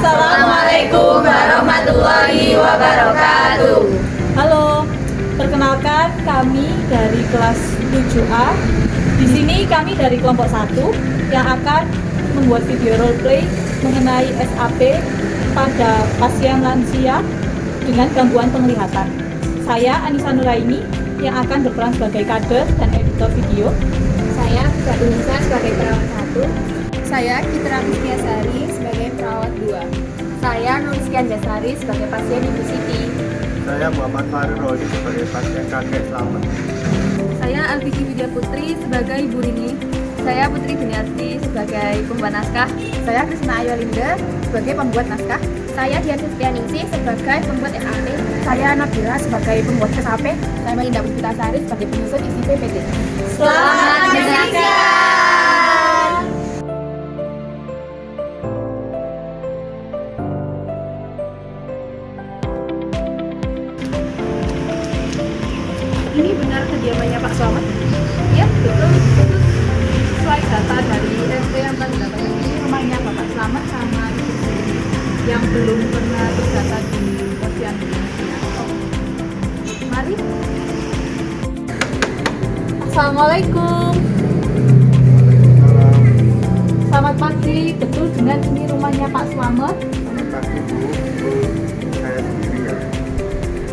Assalamualaikum warahmatullahi wabarakatuh. Halo, perkenalkan kami dari kelas 7A. Di sini kami dari kelompok 1 yang akan membuat video role play mengenai SAP pada pasien lansia dengan gangguan penglihatan. Saya Anissa Nuraini yang akan berperan sebagai kader dan editor video. Saya Mbak Unisa sebagai perawat 1. Saya Citra Mustiasari sebagai perawat 2. Saya Nuriskian Dasari sebagai pasien Ibu Siti. Saya Muhammad Farid Roli sebagai pasien kakek Slamet. Saya Alfiki Widya Putri sebagai Ibu Rini. Saya Putri Duniasti sebagai pembuat naskah. Saya Krisna Ayolinda sebagai pembuat naskah. Saya Dian Sustianingsih sebagai pembuat SAP. Saya Nabila sebagai pembuat SAP. Saya Melinda Puspitasari sebagai penyusun isi PPT. Selamat menyaksikan. Ini benar kediamannya Pak Slamet? Ya, betul. Sesuai data dari RT yang tadi datang ini rumahnya Bapak Slamet sama Ibu Siti yang belum pernah terdata di posyandu. Mari. Assalamualaikum. Selamat pagi. Betul dengan ini rumahnya Pak Slamet? Selamat pagi Bu, saya sendiri ya.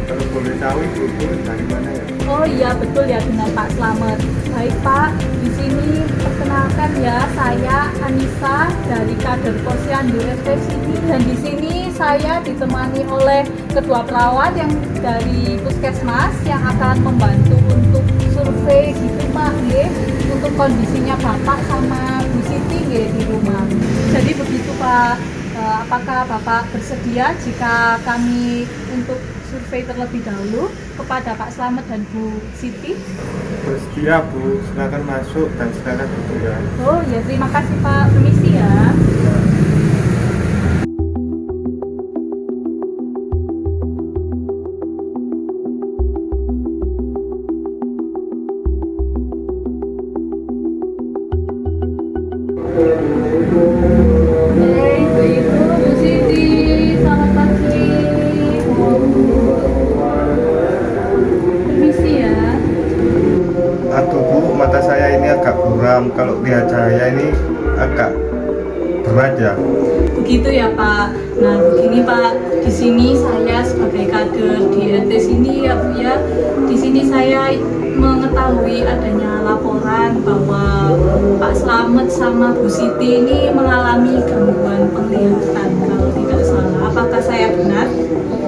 Kalau boleh tahu Ibu dari mana ya? Oh iya, betul ya dengan Pak Slamet. Baik Pak, di sini perkenalkan ya, saya Anissa dari kader Posyandu SP sini, dan di sini saya ditemani oleh ketua perawat yang dari Puskesmas yang akan membantu untuk survei gitu Pak, nggih, untuk kondisinya Bapak sama Bu Siti nggih di rumah. Jadi begitu Pak. Apakah Bapak bersedia jika kami untuk survei terlebih dahulu kepada Pak Slamet dan Bu Siti? Bersedia Bu, silakan masuk dan silakan duduk ya. Oh ya, terima kasih Pak. Permisi ya. Ibu-ibu, Bu Siti, selamat pagi. Permisi ya. Aduh Bu, mata saya ini agak buram. Kalau lihat cahaya ini agak berat ya. Begitu ya Pak. Nah begini Pak, di sini saya sebagai kader di RT sini ya Bu ya. Di sini saya mengetahui adanya laporan bahwa Pak Slamet sama Bu Siti ini mengalami gangguan penglihatan kalau tidak salah. Apakah saya benar?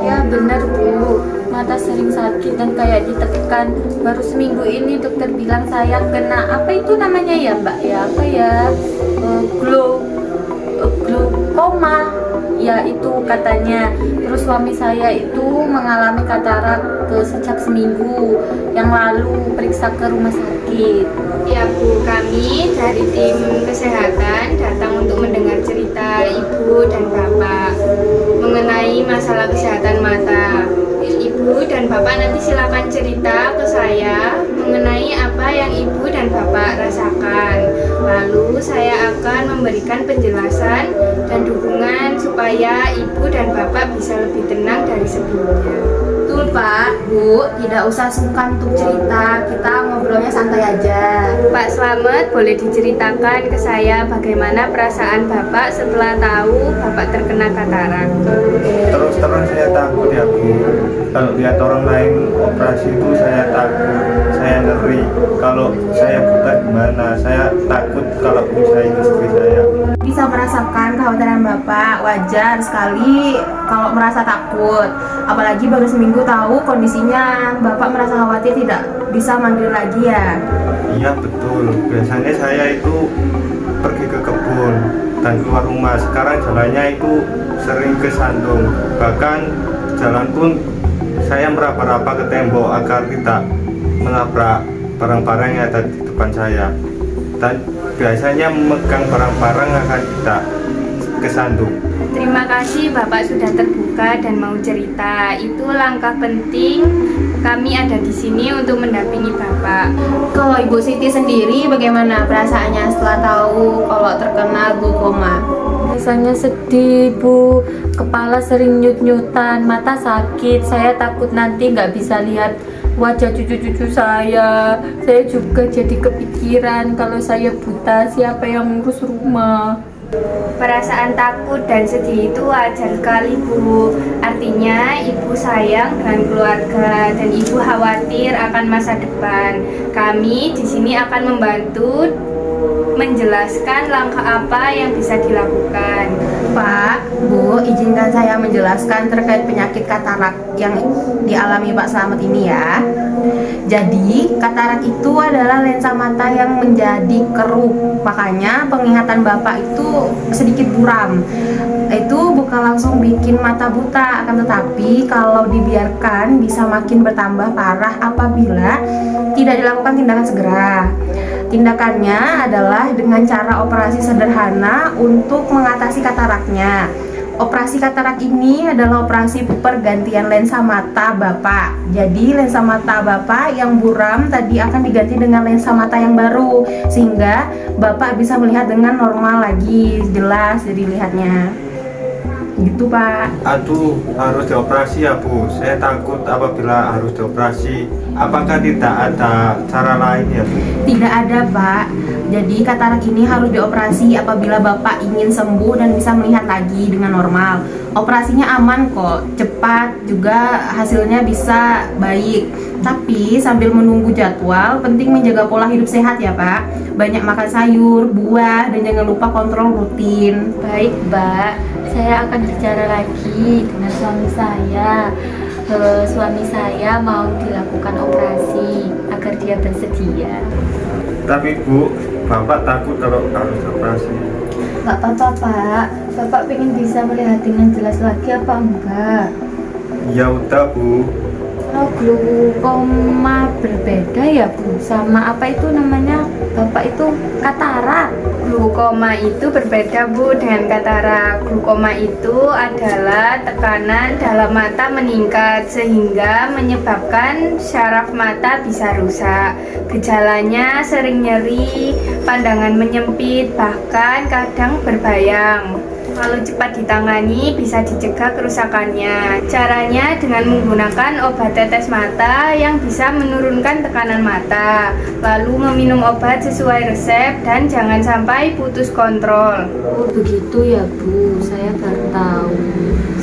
Ya benar Bu, mata sering sakit dan kayak ditekan. Baru seminggu ini dokter bilang saya kena apa itu namanya ya Mbak ya, apa ya, glaukoma ya itu katanya. Terus suami saya itu mengalami katarak sejak seminggu yang lalu, periksa ke rumah sakit. Ya Bu, kami dari tim kesehatan datang untuk mendengar cerita Ibu dan Bapak mengenai masalah kesehatan mata. Ibu dan Bapak nanti silakan cerita ke saya mengenai apa yang Ibu dan Bapak rasakan. Lalu saya akan memberikan penjelasan dan dukungan supaya Ibu dan Bapak bisa lebih tenang dari sebelumnya. Betul Pak, Bu, tidak usah sungkan untuk cerita, kita ngobrolnya santai aja. Pak Slamet, boleh diceritakan ke saya bagaimana perasaan Bapak setelah tahu Bapak terkena katarak? Terus terang saya takut ya Bu. Kalau lihat orang lain operasi itu saya takut, saya ngeri. Kalau saya buka gimana? Saya takut kalau misalnya istri saya. Bisa merasakan kekhawatiran Bapak, wajar sekali kalau merasa takut. Apalagi baru seminggu tahu kondisinya, Bapak merasa khawatir tidak bisa manggil lagi ya. Iya betul, biasanya saya itu pergi ke kebun dan keluar rumah. Sekarang jalannya itu sering kesandung, bahkan jalan pun saya meraba-raba ke tembok agar tidak menabrak barang-barang yang ada di depan saya. Dan biasanya memegang barang-barang akan tidak kesandung. Terima kasih Bapak sudah terbuka dan mau cerita. Itu langkah penting. Kami ada di sini untuk mendampingi Bapak. Kalau Ibu Siti sendiri bagaimana perasaannya setelah tahu kalau terkena glaukoma? Rasanya sedih Bu, kepala sering nyut-nyutan, mata sakit. Saya takut nanti nggak bisa lihat wajah cucu-cucu saya. Saya juga jadi kepikiran kalau saya buta siapa yang ngurus rumah. Perasaan takut dan sedih itu wajar sekali, Bu. Artinya ibu sayang dengan keluarga dan ibu khawatir akan masa depan. Kami di sini akan membantu menjelaskan langkah apa yang bisa dilakukan. Pak, Bu, izinkan saya menjelaskan terkait penyakit katarak yang dialami Pak Slamet ini ya. Jadi, katarak itu adalah lensa mata yang menjadi keruh. Makanya penglihatan Bapak itu sedikit buram. Itu bukan langsung bikin mata buta, akan tetapi kalau dibiarkan bisa makin bertambah parah apabila tidak dilakukan tindakan segera. Tindakannya adalah dengan cara operasi sederhana untuk mengatasi kataraknya. Operasi katarak ini adalah operasi pergantian lensa mata Bapak. Jadi lensa mata Bapak yang buram tadi akan diganti dengan lensa mata yang baru, sehingga Bapak bisa melihat dengan normal lagi, jelas jadi lihatnya. Gitu Pak. Aduh, harus dioperasi ya Bu. Saya takut apabila harus dioperasi. Apakah tidak ada cara lain ya Bu? Tidak ada Pak. Jadi katarak ini harus dioperasi apabila Bapak ingin sembuh dan bisa melihat lagi dengan normal. Operasinya aman kok, cepat, juga hasilnya bisa baik. Tapi sambil menunggu jadwal, penting menjaga pola hidup sehat ya Pak. Banyak makan sayur, buah, dan jangan lupa kontrol rutin. Baik Mbak, saya akan bicara lagi dengan suami saya. Suami saya mau dilakukan operasi agar dia bersedia. Tapi Bu, Bapak takut kalau harus operasi. Nggak apa-apa Pak, Bapak pengen bisa melihat dengan jelas lagi apa enggak? Ya udah Bu. Oh, glaukoma berbeda ya Bu, sama apa itu namanya Bapak itu katarak. Glaukoma itu berbeda, Bu, dengan katarak. Glaukoma itu adalah tekanan dalam mata meningkat sehingga menyebabkan syaraf mata bisa rusak. Gejalanya sering nyeri, pandangan menyempit, bahkan kadang berbayang. Kalau cepat ditangani bisa dicegah kerusakannya. Caranya dengan menggunakan obat tetes mata yang bisa menurunkan tekanan mata. Lalu meminum obat sesuai resep dan jangan sampai putus kontrol. Oh begitu ya Bu, saya baru tahu.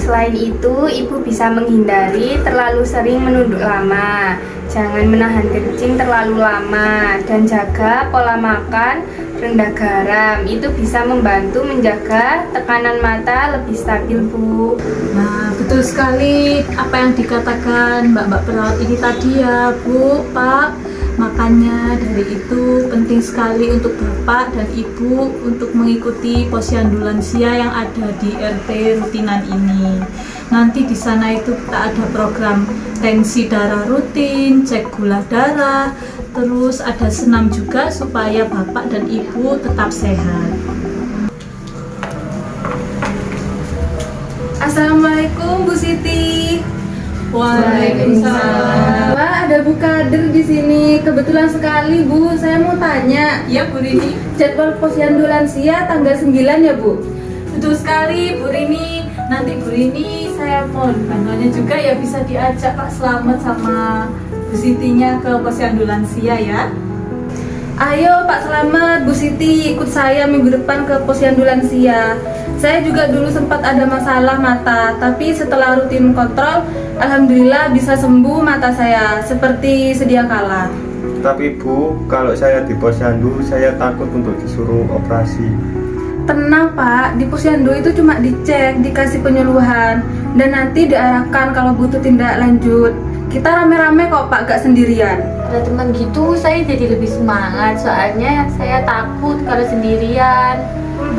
Selain itu, ibu bisa menghindari terlalu sering menunduk lama. Jangan menahan kencing terlalu lama dan jaga pola makan rendah garam. Itu bisa membantu menjaga tekanan mata lebih stabil, Bu. Nah, betul sekali apa yang dikatakan Mbak-mbak perawat ini tadi ya, Bu, Pak. Makanya dari itu penting sekali untuk Bapak dan Ibu untuk mengikuti posyandu lansia yang ada di RT rutinan ini. Nanti di sana itu kita ada program tensi darah rutin, cek gula darah, terus ada senam juga supaya Bapak dan Ibu tetap sehat. Assalamualaikum Bu Siti. Waalaikumsalam. Pak, ada Bu Kader di sini. Kebetulan sekali Bu, saya mau tanya. Ya Bu Rini, Jadwal posyandu lansia tanggal 9 ya Bu? betul sekali Bu Rini. Nanti Bu Rini saya mohon bantuannya juga ya, bisa diajak Pak Slamet sama Bu Sitinya ke posyandu lansia ya. Ayo Pak Slamet, Bu Siti ikut saya minggu depan ke posyandu lansia. Saya juga dulu sempat ada masalah mata, tapi setelah rutin kontrol, alhamdulillah bisa sembuh mata saya seperti sedia kala. Tapi Bu, kalau saya di posyandu, saya takut untuk disuruh operasi. Tenang Pak, di posyandu itu cuma dicek, dikasih penyuluhan, dan nanti diarahkan kalau butuh tindak lanjut. Kita rame-rame kok Pak, gak sendirian. Ada teman gitu saya jadi lebih semangat, soalnya saya takut kalau sendirian.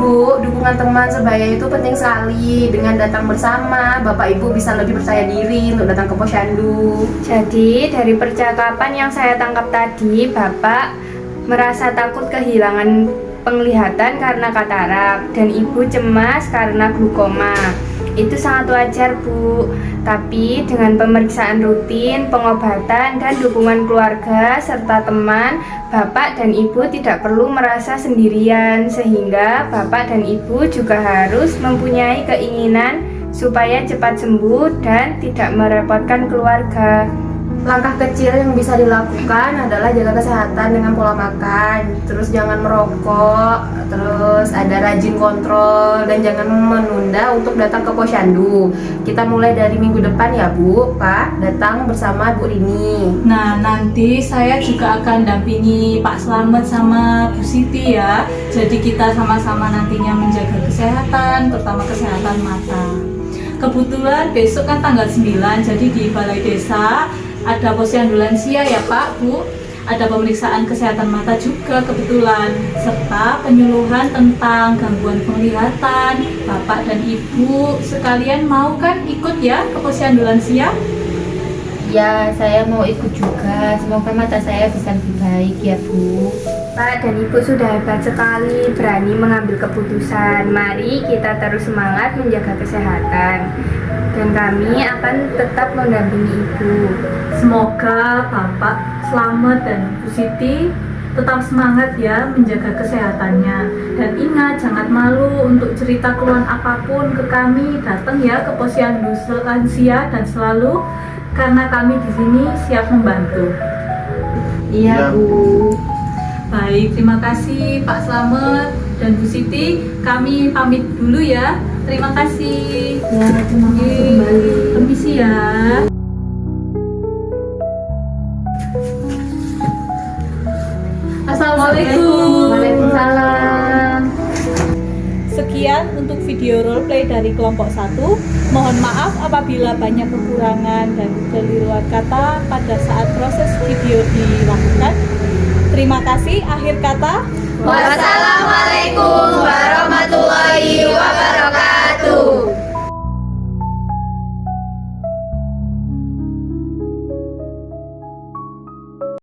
Bu, dukungan teman sebaya itu penting sekali. Dengan datang bersama, Bapak Ibu bisa lebih percaya diri untuk datang ke posyandu. Jadi dari percakapan yang saya tangkap tadi, Bapak merasa takut kehilangan penglihatan karena katarak dan ibu cemas karena glaukoma. Itu sangat wajar, Bu. Tapi dengan pemeriksaan rutin, pengobatan, dan dukungan keluarga serta teman, Bapak dan Ibu tidak perlu merasa sendirian, sehingga Bapak dan Ibu juga harus mempunyai keinginan supaya cepat sembuh dan tidak merepotkan keluarga. Langkah kecil yang bisa dilakukan adalah jaga kesehatan dengan pola makan, terus jangan merokok, terus ada rajin kontrol, dan jangan menunda untuk datang ke Posyandu. Kita mulai dari minggu depan ya Bu, Pak, datang bersama Bu Rini. Nah, nanti saya juga akan dampingi Pak Slamet sama Bu Siti ya. Jadi kita sama-sama nantinya menjaga kesehatan, terutama kesehatan mata. Kebetulan besok kan tanggal 9, jadi di Balai Desa ada posyandu lansia ya Pak, Bu. Ada pemeriksaan kesehatan mata juga kebetulan, serta penyuluhan tentang gangguan penglihatan. Bapak dan Ibu sekalian mau kan ikut ya ke posyandu lansia? Ya, saya mau ikut juga. Semoga mata saya bisa lebih baik ya, Bu. Pak dan Ibu sudah hebat sekali, berani mengambil keputusan. Mari kita terus semangat menjaga kesehatan. Dan kami akan tetap mendampingi Ibu. Semoga Bapak Slamet dan Bu Siti tetap semangat ya menjaga kesehatannya. Dan ingat, jangan malu untuk cerita keluhan apapun ke kami. Datang ya ke posyandu lansia dan selalu, karena kami di sini siap membantu. Iya, Bu. Baik, terima kasih Pak Slamet dan Bu Siti. Kami pamit dulu ya. Terima kasih. Ya, terima kasih kembali. Permisi ya. Assalamualaikum. Waalaikumsalam. Sekian untuk video roleplay dari kelompok 1. Mohon maaf apabila banyak kekurangan dan keliruan kata pada saat proses video dilakukan. Terima kasih. Akhir kata, Wassalamualaikum warahmatullahi wabarakatuh.